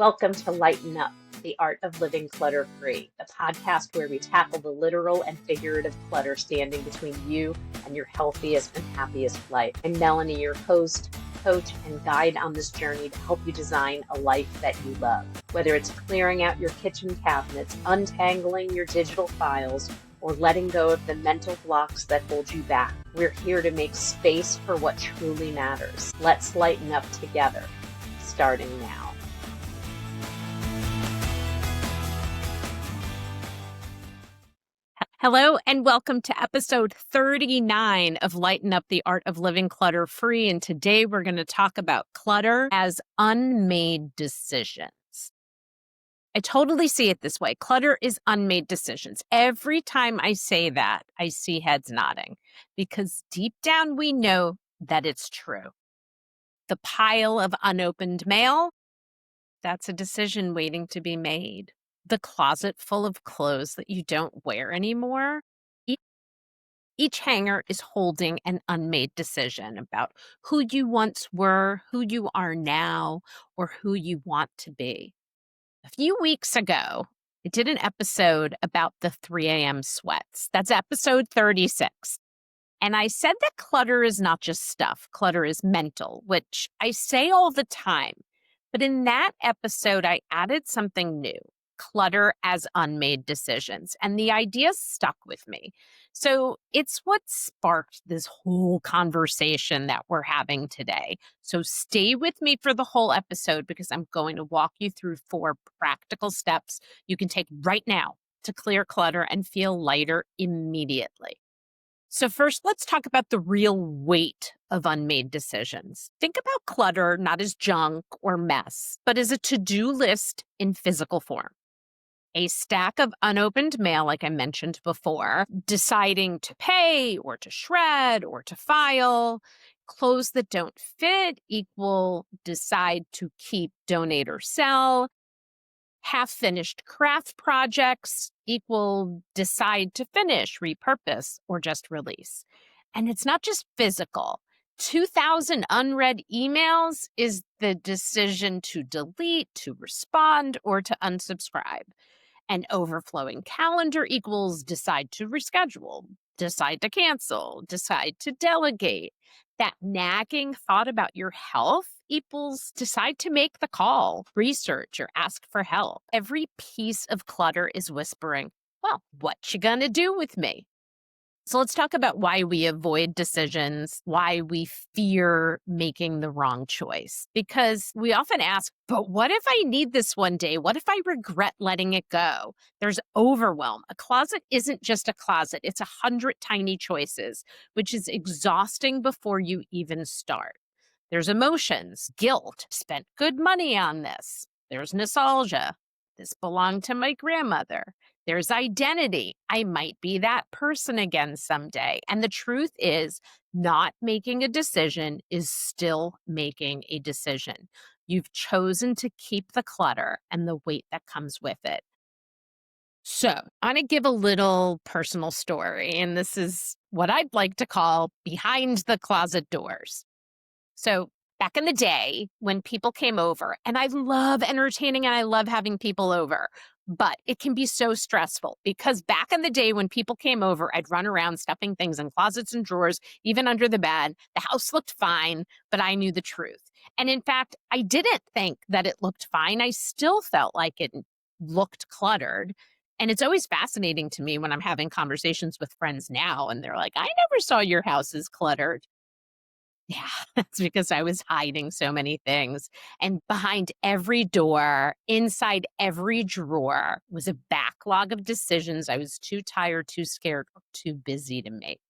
Welcome to Lighten Up, the Art of Living Clutter-Free, a podcast where we tackle the literal and figurative clutter standing between you and your healthiest and happiest life. I'm Melanie, your host, coach, and guide on this journey to help you design a life that you love. Whether it's clearing out your kitchen cabinets, untangling your digital files, or letting go of the mental blocks that hold you back, we're here to make space for what truly matters. Let's lighten up together, starting now. Hello and welcome to episode 39 of Lighten Up, the Art of Living Clutter-Free. And today we're going to talk about clutter as unmade decisions. I totally see it this way. Clutter is unmade decisions. Every time I say that, I see heads nodding because deep down we know that it's true. The pile of unopened mail, that's a decision waiting to be made. The closet full of clothes that you don't wear anymore. Each hanger is holding an unmade decision about who you once were, who you are now, or who you want to be. A few weeks ago, I did an episode about the 3 a.m. sweats. That's episode 36. And I said that clutter is not just stuff. Clutter is mental, which I say all the time. But in that episode, I added something new. Clutter as unmade decisions. And the idea stuck with me. So it's what sparked this whole conversation that we're having today. So stay with me for the whole episode because I'm going to walk you through 4 practical steps you can take right now to clear clutter and feel lighter immediately. So first, let's talk about the real weight of unmade decisions. Think about clutter not as junk or mess, but as a to-do list in physical form. A stack of unopened mail, like I mentioned before, deciding to pay or to shred or to file. Clothes that don't fit equal decide to keep, donate, or sell. Half-finished craft projects equal decide to finish, repurpose, or just release. And it's not just physical. 2,000 unread emails is the decision to delete, to respond, or to unsubscribe. An overflowing calendar equals decide to reschedule, decide to cancel, decide to delegate. That nagging thought about your health equals decide to make the call, research, or ask for help. Every piece of clutter is whispering, well, what you gonna do with me? So let's talk about why we avoid decisions, why we fear making the wrong choice. Because we often ask, but what if I need this one day? What if I regret letting it go? There's overwhelm. A closet isn't just a closet. It's 100 tiny choices, which is exhausting before you even start. There's emotions, guilt, spent good money on this. There's nostalgia. This belonged to my grandmother. There's identity. I might be that person again someday. And the truth is, not making a decision is still making a decision. You've chosen to keep the clutter and the weight that comes with it. So I want to give a little personal story, and this is what I'd like to call behind the closet doors. So back in the day when people came over, and I love entertaining and I love having people over, but it can be so stressful because back in the day when people came over, I'd run around stuffing things in closets and drawers, even under the bed. The house looked fine, but I knew the truth. And in fact, I didn't think that it looked fine. I still felt like it looked cluttered. And it's always fascinating to me when I'm having conversations with friends now, and they're like, I never saw your house as cluttered. Yeah, that's because I was hiding so many things. And behind every door, inside every drawer, was a backlog of decisions I was too tired, too scared, or too busy to make.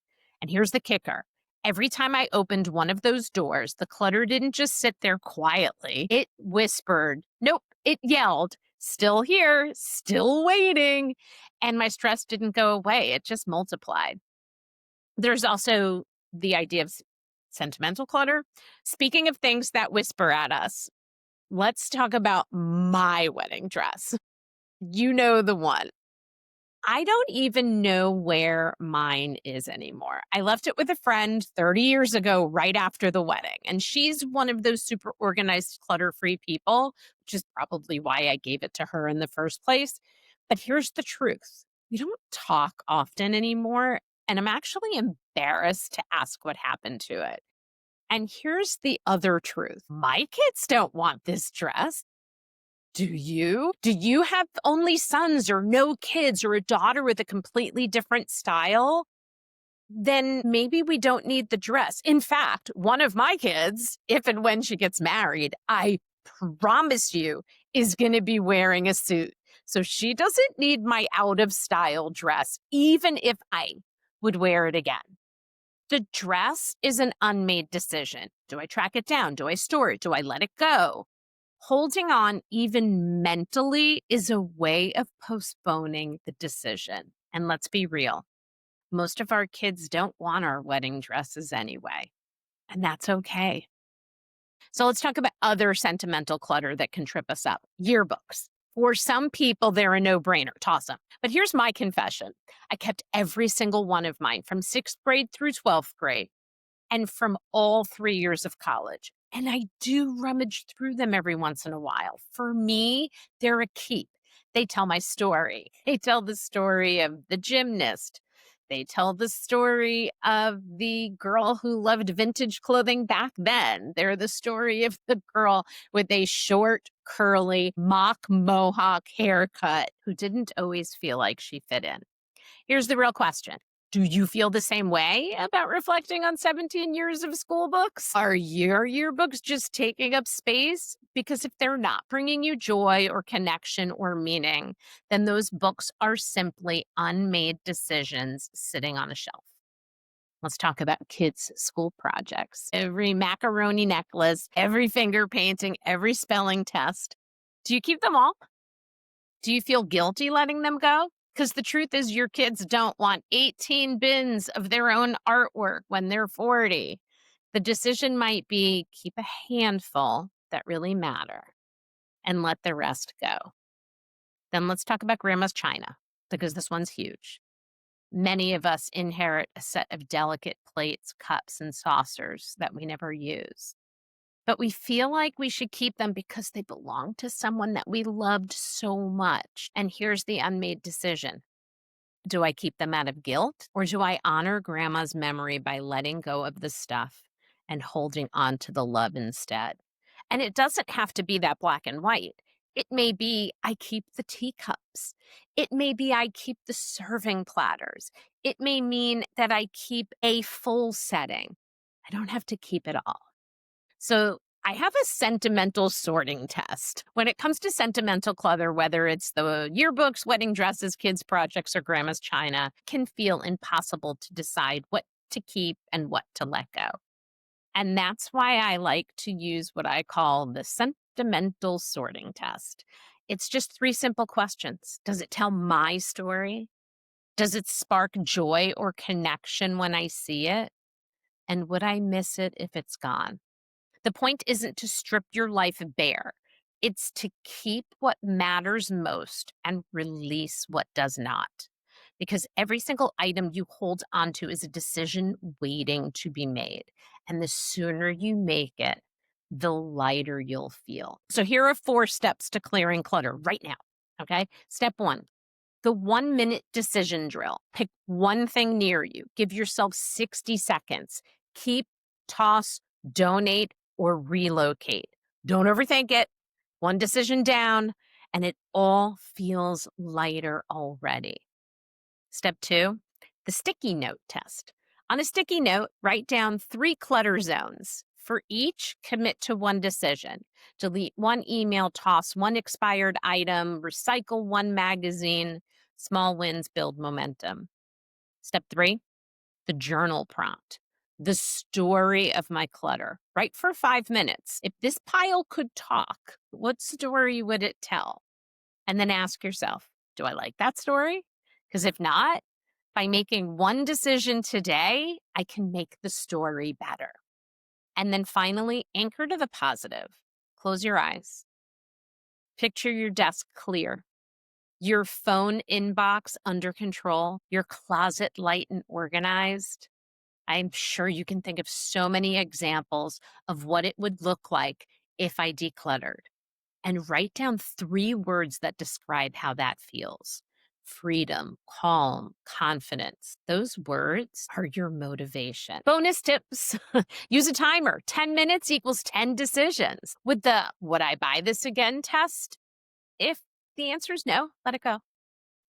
And here's the kicker. Every time I opened one of those doors, the clutter didn't just sit there quietly. It whispered, nope, it yelled, still here, still waiting. And my stress didn't go away. It just multiplied. There's also the idea of sentimental clutter. Speaking of things that whisper at us, let's talk about my wedding dress. You know the one. I don't even know where mine is anymore. I left it with a friend 30 years ago, right after the wedding. And she's one of those super organized, clutter free people, which is probably why I gave it to her in the first place. But here's the truth, we don't talk often anymore. And I'm actually embarrassed to ask what happened to it. And here's the other truth, my kids don't want this dress. Do you? Do you have only sons or no kids or a daughter with a completely different style? Then maybe we don't need the dress. In fact, one of my kids, if and when she gets married, I promise you, is going to be wearing a suit. So she doesn't need my out of style dress, even if I would wear it again. The dress is an unmade decision. Do I track it down? Do I store it? Do I let it go? Holding on, even mentally, is a way of postponing the decision. And let's be real, most of our kids don't want our wedding dresses anyway, and that's okay. So let's talk about other sentimental clutter that can trip us up. Yearbooks. For some people, they're a no brainer, toss them. But here's my confession, I kept every single one of mine from sixth grade through 12th grade and from all 3 years of college. And I do rummage through them every once in a while. For me, they're a keep. They tell my story. They tell the story of the gymnast. They tell the story of the girl who loved vintage clothing back then. They're the story of the girl with a short, curly, mock mohawk haircut who didn't always feel like she fit in. Here's the real question. Do you feel the same way about reflecting on 17 years of school books? Are your yearbooks just taking up space? Because if they're not bringing you joy or connection or meaning, then those books are simply unmade decisions sitting on a shelf. Let's talk about kids' school projects. Every macaroni necklace, every finger painting, every spelling test. Do you keep them all? Do you feel guilty letting them go? Because the truth is, your kids don't want 18 bins of their own artwork when they're 40. The decision might be keep a handful that really matter and let the rest go. Then let's talk about grandma's china, because this one's huge. Many of us inherit a set of delicate plates, cups, and saucers that we never use. But we feel like we should keep them because they belong to someone that we loved so much. And here's the unmade decision. Do I keep them out of guilt, or do I honor grandma's memory by letting go of the stuff and holding on to the love instead? And it doesn't have to be that black and white. It may be I keep the teacups. It may be I keep the serving platters. It may mean that I keep a full setting. I don't have to keep it all. So I have a sentimental sorting test. When it comes to sentimental clutter, whether it's the yearbooks, wedding dresses, kids' projects, or grandma's china, it can feel impossible to decide what to keep and what to let go. And that's why I like to use what I call the sentimental sorting test. It's just 3 simple questions. Does it tell my story? Does it spark joy or connection when I see it? And would I miss it if it's gone? The point isn't to strip your life bare. It's to keep what matters most and release what does not. Because every single item you hold onto is a decision waiting to be made. And the sooner you make it, the lighter you'll feel. So here are 4 steps to clearing clutter right now. Okay. Step 1, the 1-minute decision drill. Pick one thing near you. Give yourself 60 seconds. Keep, toss, donate, or relocate. Don't overthink it. One decision down, and it all feels lighter already. Step 2, the sticky note test. On a sticky note, write down 3 clutter zones. For each, commit to one decision. Delete 1 email, toss 1 expired item, recycle 1 magazine. Small wins build momentum. Step 3, the journal prompt. The story of my clutter. Write for 5 minutes. If this pile could talk, what story would it tell? And then ask yourself, do I like that story? Because if not, by making one decision today, I can make the story better. And then finally, anchor to the positive. Close your eyes. Picture your desk clear. your phone inbox under control, your closet light and organized. I'm sure you can think of so many examples of what it would look like if I decluttered. And write down 3 words that describe how that feels: freedom, calm, confidence. Those words are your motivation. Bonus tips: use a timer. 10 minutes equals 10 decisions. With the "would I buy this again" test, if the answer is no, let it go.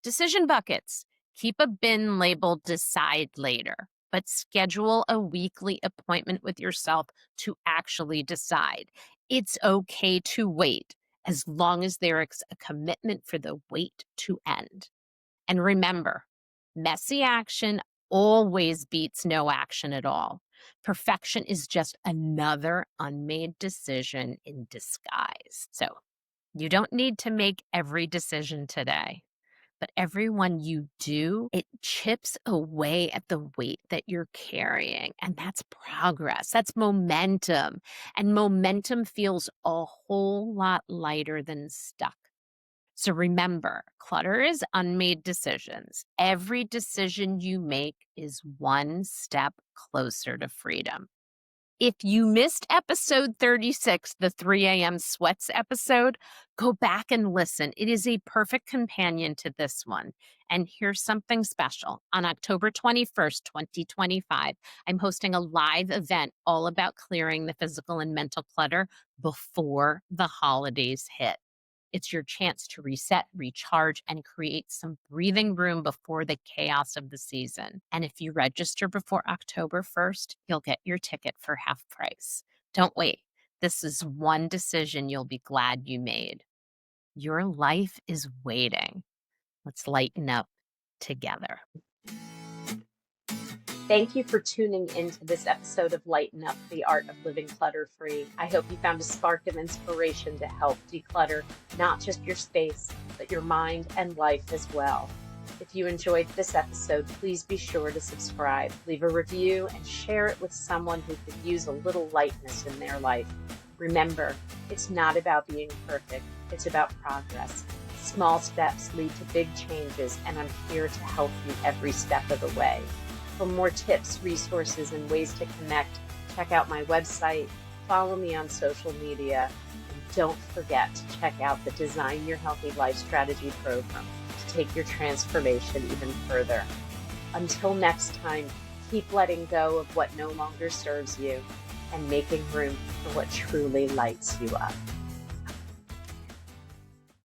Decision buckets: keep a bin labeled "decide later," but schedule a weekly appointment with yourself to actually decide. It's okay to wait as long as there is a commitment for the wait to end. And remember, messy action always beats no action at all. Perfection is just another unmade decision in disguise. So you don't need to make every decision today, but every one you do, it chips away at the weight that you're carrying. And that's progress. That's momentum. And momentum feels a whole lot lighter than stuck. So remember, clutter is unmade decisions. Every decision you make is one step closer to freedom. If you missed episode 36, the 3 a.m. sweats episode, go back and listen. It is a perfect companion to this one. And here's something special. On October 21st, 2025, I'm hosting a live event all about clearing the physical and mental clutter before the holidays hit. It's your chance to reset, recharge, and create some breathing room before the chaos of the season. And if you register before October 1st, you'll get your ticket for half price. Don't wait. This is one decision you'll be glad you made. Your life is waiting. Let's lighten up together. Thank you for tuning into this episode of Lighten Up, the Art of Living Clutter-Free. I hope you found a spark of inspiration to help declutter not just your space, but your mind and life as well. If you enjoyed this episode, please be sure to subscribe, leave a review, and share it with someone who could use a little lightness in their life. Remember, it's not about being perfect, it's about progress. Small steps lead to big changes, and I'm here to help you every step of the way. For more tips, resources, and ways to connect, check out my website, follow me on social media, and don't forget to check out the Design Your Healthy Life Strategy program to take your transformation even further. Until next time, keep letting go of what no longer serves you and making room for what truly lights you up.